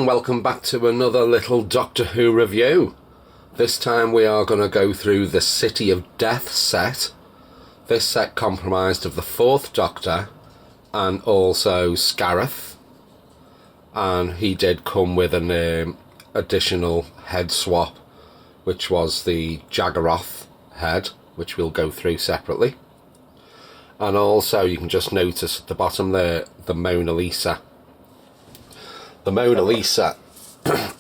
and welcome back to another little Doctor Who review. This time we are going to go through the City of Death set. This set comprised of the 4th Doctor and also Scarif, and he did come with an additional head swap, which was the Jaggeroth head, which we'll go through separately. And also you can just notice at the bottom there the Mona Lisa. The Mona Lisa,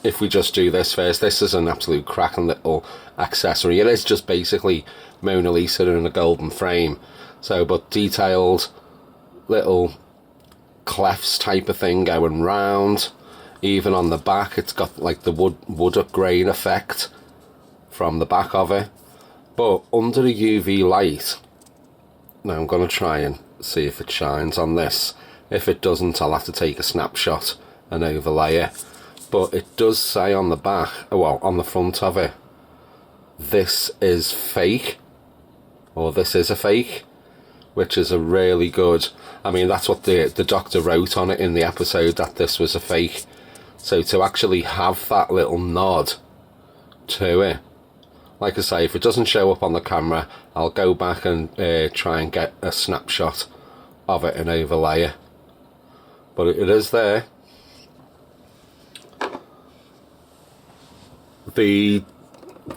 if we just do this first, this is an absolute cracking little accessory. It is just basically Mona Lisa in a golden frame. So, but detailed little clefts type of thing going round. Even on the back, it's got like the wood grain effect from the back of it. But under the UV light, now I'm going to try and see if it shines on this. If it doesn't, I'll have to take a snapshot and overlay it. But it does say on the back, well, on the front of it, this is fake, or this is a fake, which is a really good, I mean, that's what the Doctor wrote on it in the episode, that this was a fake. So to actually have that little nod to it, like I say, if it doesn't show up on the camera, I'll go back and try and get a snapshot of it and overlay it. But it is there. The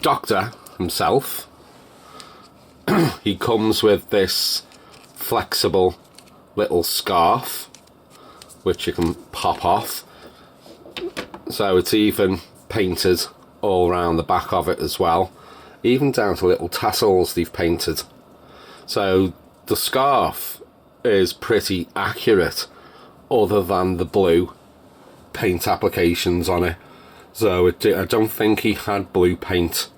Doctor himself, he comes with this flexible little scarf which you can pop off, so it's even painted all around the back of it as well, even down to little tassels they've painted. So the scarf is pretty accurate other than the blue paint applications on it. So I don't think he had blue paint,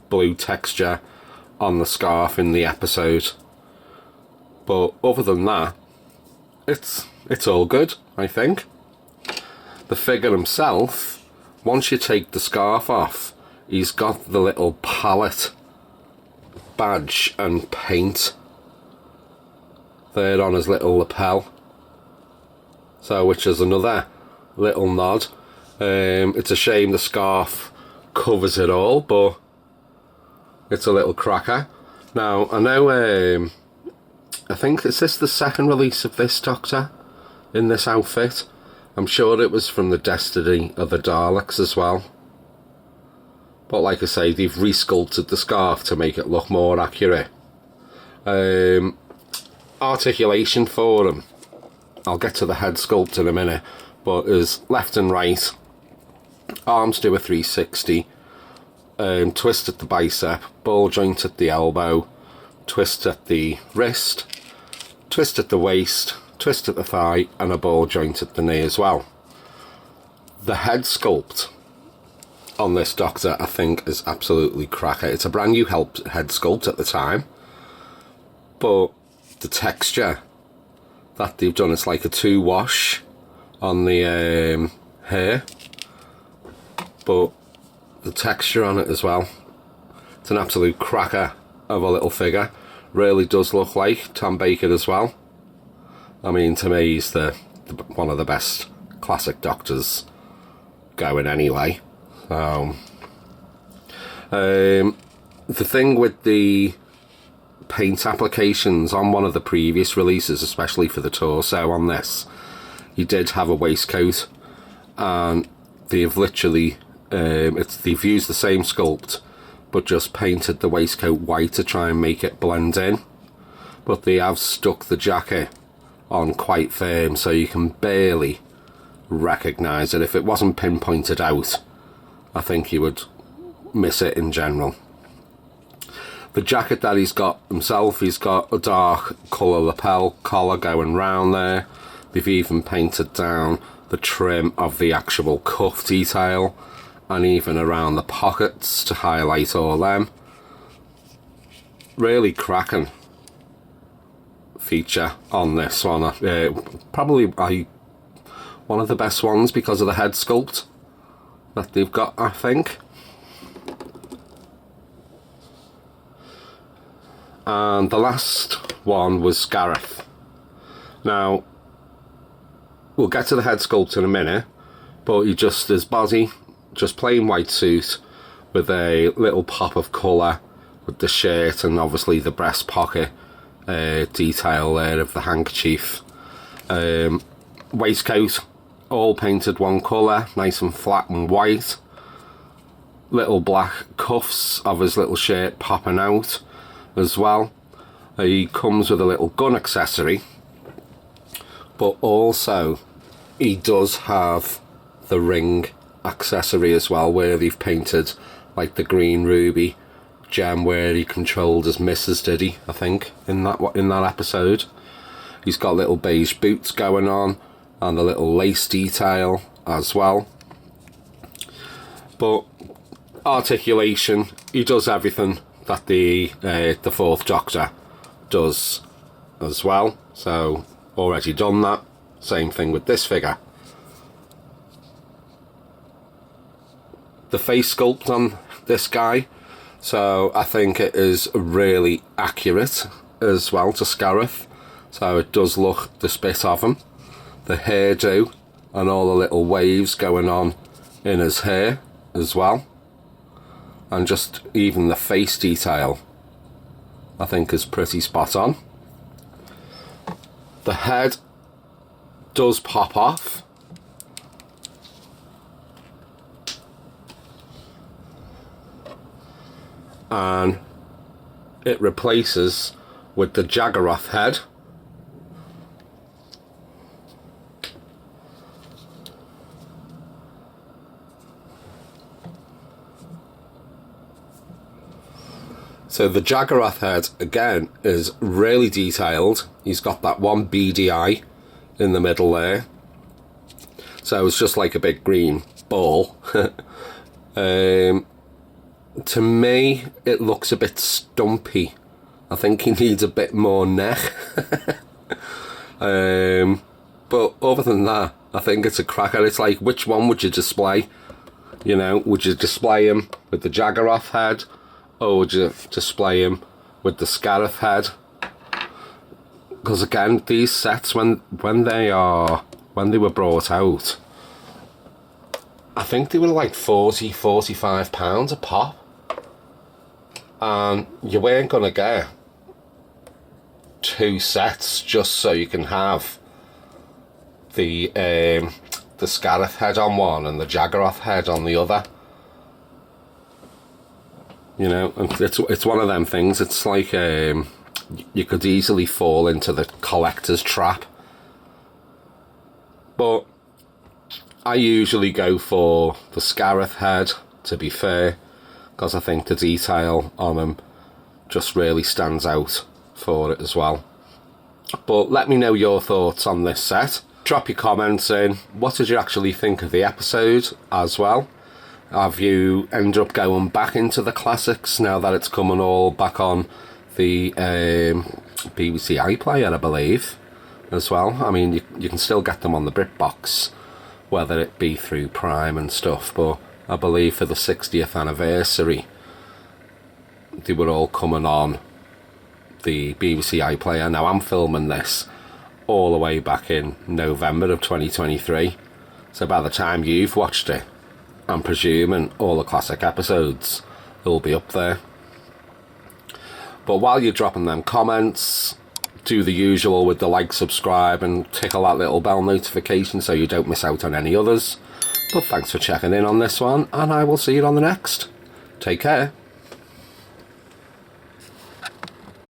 blue texture on the scarf in the episode. But other than that, it's all good, I think. The figure himself, once you take the scarf off, he's got the little palette badge and paint there on his little lapel. So, which is another little nod. It's a shame the scarf covers it all, but it's a little cracker. Now, I know, I think, is this the second release of this Doctor in this outfit? I'm sure it was from the Destiny of the Daleks as well. But like I say, they've resculpted the scarf to make it look more accurate. Articulation for him, I'll get to the head sculpt in a minute, but is left and right. Arms do a 360, twist at the bicep, ball joint at the elbow, twist at the wrist, twist at the waist, twist at the thigh, and a ball joint at the knee as well. The head sculpt on this Doctor, I think, is absolutely cracker. It's a brand new head sculpt at the time, but the texture that they've done, it's like a 2-wash on the hair, but the texture on it as well, it's an absolute cracker of a little figure. Really does look like Tom Baker as well. I mean, to me, he's the one of the best classic Doctors going anyway. The thing with the paint applications on one of the previous releases, especially for the torso on this, he did have a waistcoat, and they've literally they've used the same sculpt but just painted the waistcoat white to try and make it blend in, but they have stuck the jacket on quite firm, so you can barely recognise it. If it wasn't pinpointed out, I think you would miss it in general. The jacket that he's got himself, he's got a dark colour lapel collar going round there. They've even painted down the trim of the actual cuff detail, and even around the pockets to highlight all them. Really feature on this one. Probably one of the best ones because of the head sculpt that they've got, I think. And the last one was Scarif. Now, we'll get to the head sculpt in a minute, but his body, just plain white suit with a little pop of colour with the shirt and obviously the breast pocket detail there of the handkerchief. Waistcoat, all painted one colour, nice and flat and white. Little black cuffs of his little shirt popping out as well. He comes with a little gun accessory, but also he does have the ring accessory as well, where they've painted like the green ruby gem where he controlled his missus, did he? I think in that episode. He's got little beige boots going on and a little lace detail as well. But articulation, he does everything that the Fourth Doctor does as well. So already done that. Same thing with this figure. The face sculpt on this guy, so I think it is really accurate as well to Scarif. So it does look the spit of him. The hairdo and all the little waves going on in his hair as well. And just even the face detail, I think, is pretty spot on. The head does pop off. And it replaces with the Jaggeroth head. So the Jaggeroth head, again, is really detailed. He's got that one beady eye in the middle there. So it's just like a big green ball. To me, it looks a bit stumpy. I think he needs a bit more neck. But other than that, I think it's a cracker. It's like, which one would you display? You know, would you display him with the Jaggeroth head? Or would you display him with the Scarif head? Because again, these sets, when they were brought out, I think they were like £40-45 a pop. And you weren't going to get 2 sets just so you can have the Scarif head on one and the Jaggeroth head on the other. You know, it's one of them things. It's like you could easily fall into the collector's trap. But I usually go for the Scarif head, to be fair, because I think the detail on him just really stands out for it as well. But let me know your thoughts on this set. Drop your comments in. What did you actually think of the episode as well? Have you ended up going back into the classics now that it's coming all back on the BBC iPlayer, I believe, as well? I mean, you can still get them on the BritBox, whether it be through Prime and stuff, but I believe for the 60th anniversary, they were all coming on the BBC iPlayer. Now, I'm filming this all the way back in November of 2023, so by the time you've watched it, I'm presuming all the classic episodes will be up there. But while you're dropping them comments, do the usual with the like, subscribe and tickle that little bell notification so you don't miss out on any others. But thanks for checking in on this one, and I will see you on the next. Take care.